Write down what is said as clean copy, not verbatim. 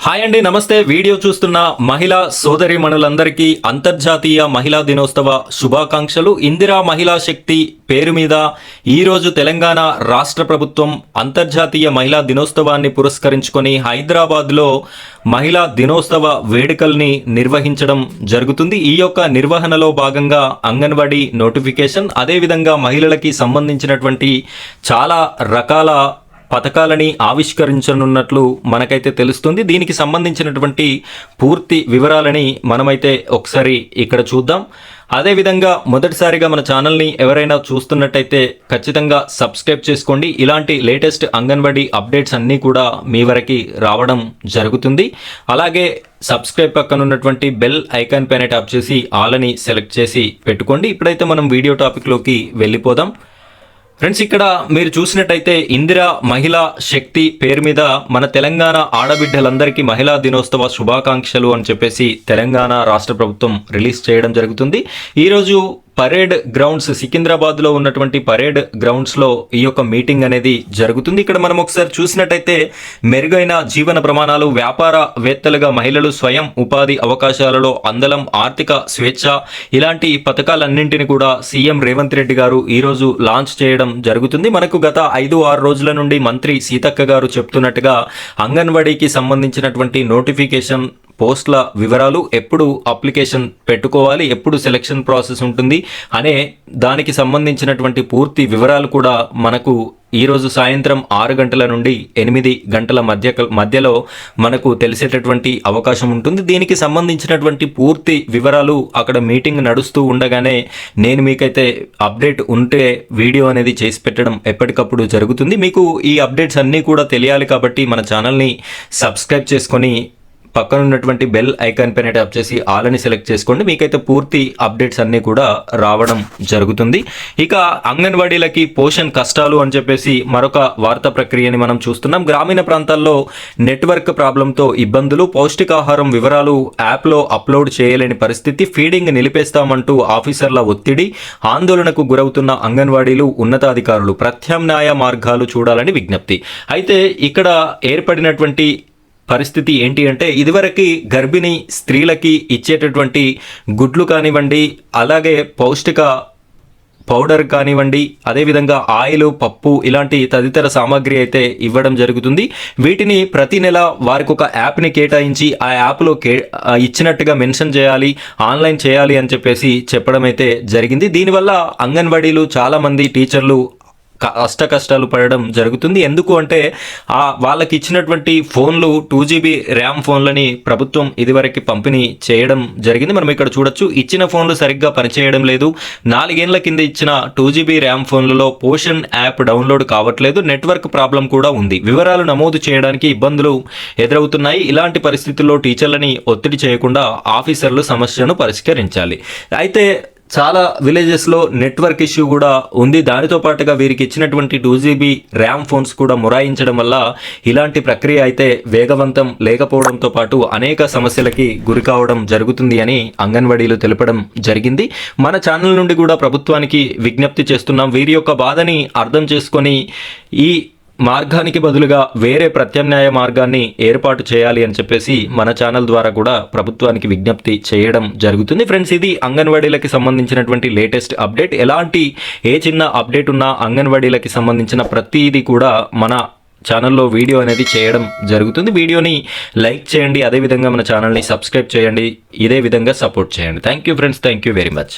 Hi అండి, నమస్తే. Video చూస్తున్న మహిళా సోదరీమణులందరికీ అంతర్జాతీయ మహిళా దినోత్సవ శుభాకాంక్షలు. ఇందిరా మహిళా శక్తి పేరు మీద ఈరోజు తెలంగాణ రాష్ట్ర ప్రభుత్వం అంతర్జాతీయ మహిళా దినోత్సవాన్ని పురస్కరించుకొని హైదరాబాద్లో మహిళా దినోత్సవ వేడుకల్ని నిర్వహించడం జరుగుతుంది. ఈ యొక్క నిర్వహణలో భాగంగా అంగన్వాడీ నోటిఫికేషన్, అదేవిధంగా మహిళలకి సంబంధించినటువంటి చాలా రకాల పథకాలని ఆవిష్కరించనున్నట్లు మనకైతే తెలుస్తుంది. దీనికి సంబంధించినటువంటి పూర్తి వివరాలని మనమైతే ఒకసారి ఇక్కడ చూద్దాం. అదేవిధంగా మొదటిసారిగా మన ఛానల్ని ఎవరైనా చూస్తున్నట్టయితే ఖచ్చితంగా సబ్స్క్రైబ్ చేసుకోండి. ఇలాంటి లేటెస్ట్ అంగన్వాడీ అప్డేట్స్ అన్నీ కూడా మీ వరకు రావడం జరుగుతుంది. అలాగే సబ్స్క్రైబ్ పక్కన ఉన్నటువంటి బెల్ ఐకాన్ పైన ట్యాప్ చేసి ఆల్ అని సెలెక్ట్ చేసి పెట్టుకోండి. ఇప్పుడైతే మనం వీడియో టాపిక్లోకి వెళ్ళిపోదాం. ఫ్రెండ్స్, ఇక్కడ మీరు చూసినట్టయితే ఇందిరా మహిళా శక్తి పేరు మీద మన తెలంగాణ ఆడబిడ్డలందరికీ మహిళా దినోత్సవ శుభాకాంక్షలు అని చెప్పేసి తెలంగాణ రాష్ట్ర ప్రభుత్వం రిలీజ్ చేయడం జరుగుతుంది. ఈరోజు పరేడ్ గ్రౌండ్స్, సికింద్రాబాద్లో ఉన్నటువంటి పరేడ్ గ్రౌండ్స్లో ఈ యొక్క మీటింగ్ అనేది జరుగుతుంది. ఇక్కడ మనం ఒకసారి చూసినట్టయితే మెరుగైన జీవన ప్రమాణాలు, వ్యాపారవేత్తలుగా మహిళలు స్వయం ఉపాధి అవకాశాలలో అందలం, ఆర్థిక స్వేచ్ఛ, ఇలాంటి పథకాలన్నింటినీ కూడా సీఎం రేవంత్ రెడ్డి గారు ఈరోజు లాంచ్ చేయడం జరుగుతుంది. మనకు గత 5-6 రోజుల నుండి మంత్రి సీతక్క గారు చెప్తున్నట్టుగా అంగన్వాడీకి సంబంధించినటువంటి నోటిఫికేషన్, పోస్టుల వివరాలు, ఎప్పుడు అప్లికేషన్ పెట్టుకోవాలి, ఎప్పుడు సెలక్షన్ ప్రాసెస్ ఉంటుంది అనే దానికి సంబంధించినటువంటి పూర్తి వివరాలు కూడా మనకు ఈరోజు సాయంత్రం 6 గంటల నుండి 8 గంటల మధ్యలో మనకు తెలిసేటటువంటి అవకాశం ఉంటుంది. దీనికి సంబంధించినటువంటి పూర్తి వివరాలు అక్కడ మీటింగ్ నడుస్తూ ఉండగానే నేను మీకైతే అప్డేట్ ఉంటే వీడియో అనేది చేసి పెట్టడం ఎప్పటికప్పుడు జరుగుతుంది. మీకు ఈ అప్డేట్స్ అన్నీ కూడా తెలియాలి కాబట్టి మన ఛానల్ని సబ్స్క్రైబ్ చేసుకొని పక్కన ఉన్నటువంటి బెల్ ఐకాన్ పైన ట్యాప్ చేసి ఆల్ అని సెలెక్ట్ చేసుకోండి. మీకైతే పూర్తి అప్డేట్స్ అన్నీ కూడా రావడం జరుగుతుంది. ఇక అంగన్వాడీలకి పోషణ్ కష్టాలు అని చెప్పేసి మరొక వార్తా ప్రక్రియని మనం చూస్తున్నాం. గ్రామీణ ప్రాంతాల్లో నెట్వర్క్ ప్రాబ్లంతో ఇబ్బందులు, పౌష్టికాహారం వివరాలు యాప్లో అప్లోడ్ చేయలేని పరిస్థితి, ఫీడింగ్ నిలిపేస్తామంటూ ఆఫీసర్ల ఒత్తిడి, ఆందోళనకు గురవుతున్న అంగన్వాడీలు, ఉన్నతాధికారులు ప్రత్యామ్నాయ మార్గాలు చూడాలని విజ్ఞప్తి. అయితే ఇక్కడ ఏర్పడినటువంటి పరిస్థితి ఏంటి అంటే, ఇదివరకు గర్భిణీ స్త్రీలకి ఇచ్చేటటువంటి గుడ్లు కానివ్వండి, అలాగే పౌష్టిక పౌడర్ కానివ్వండి, అదేవిధంగా ఆయిల్, పప్పు ఇలాంటి తదితర సామాగ్రి అయితే ఇవ్వడం జరుగుతుంది. వీటిని ప్రతి నెల వారికి ఒక యాప్ని కేటాయించి ఆ యాప్లో ఇచ్చినట్టుగా మెన్షన్ చేయాలి, ఆన్లైన్ చేయాలి అని చెప్పేసి చెప్పడం అయితే జరిగింది. దీనివల్ల అంగన్వాడీలు చాలామంది టీచర్లు కష్టాలు పడడం జరుగుతుంది. ఎందుకు అంటే వాళ్ళకి ఇచ్చినటువంటి ఫోన్లు 2GB ర్యామ్ ఫోన్లని ప్రభుత్వం ఇదివరకు పంపిణీ చేయడం జరిగింది. మనం ఇక్కడ చూడొచ్చు, ఇచ్చిన ఫోన్లు సరిగ్గా పనిచేయడం లేదు. 4 ఏళ్ల కింద ఇచ్చిన 2GB ర్యామ్ ఫోన్లలో పోషణ్ యాప్ డౌన్లోడ్ కావట్లేదు. నెట్వర్క్ ప్రాబ్లం కూడా ఉంది. వివరాలు నమోదు చేయడానికి ఇబ్బందులు ఎదురవుతున్నాయి. ఇలాంటి పరిస్థితుల్లో టీచర్లని ఒత్తిడి చేయకుండా ఆఫీసర్లు సమస్యను పరిష్కరించాలి. అయితే చాలా విలేజెస్లో నెట్వర్క్ ఇష్యూ కూడా ఉంది. దానితో పాటుగా వీరికి ఇచ్చినటువంటి 2GB ర్యామ్ ఫోన్స్ కూడా మొరాయించడం వల్ల ఇలాంటి ప్రక్రియ అయితే వేగవంతం లేకపోవడంతో పాటు అనేక సమస్యలకి గురి కావడం జరుగుతుంది అని అంగన్వాడీలు తెలపడం జరిగింది. మన ఛానల్ నుండి కూడా ప్రభుత్వానికి విజ్ఞప్తి చేస్తున్నాం, వీరి యొక్క బాధని అర్థం చేసుకొని ఈ మార్గానికి బదులుగా వేరే ప్రత్యామ్నాయ మార్గాన్ని ఏర్పాటు చేయాలి అని చెప్పేసి మన ఛానల్ ద్వారా కూడా ప్రభుత్వానికి విజ్ఞప్తి చేయడం జరుగుతుంది. ఫ్రెండ్స్, ఇది అంగన్వాడీలకి సంబంధించినటువంటి లేటెస్ట్ అప్డేట్. ఎలాంటి చిన్న అప్డేట్ ఉన్నా అంగన్వాడీలకి సంబంధించిన ప్రతిదీ కూడా మన ఛానల్లో వీడియో అనేది చేయడం జరుగుతుంది. వీడియోని లైక్ చేయండి, అదేవిధంగా మన ఛానల్ని సబ్స్క్రైబ్ చేయండి, ఇదే విధంగా సపోర్ట్ చేయండి. Thank you friends, thank you very much.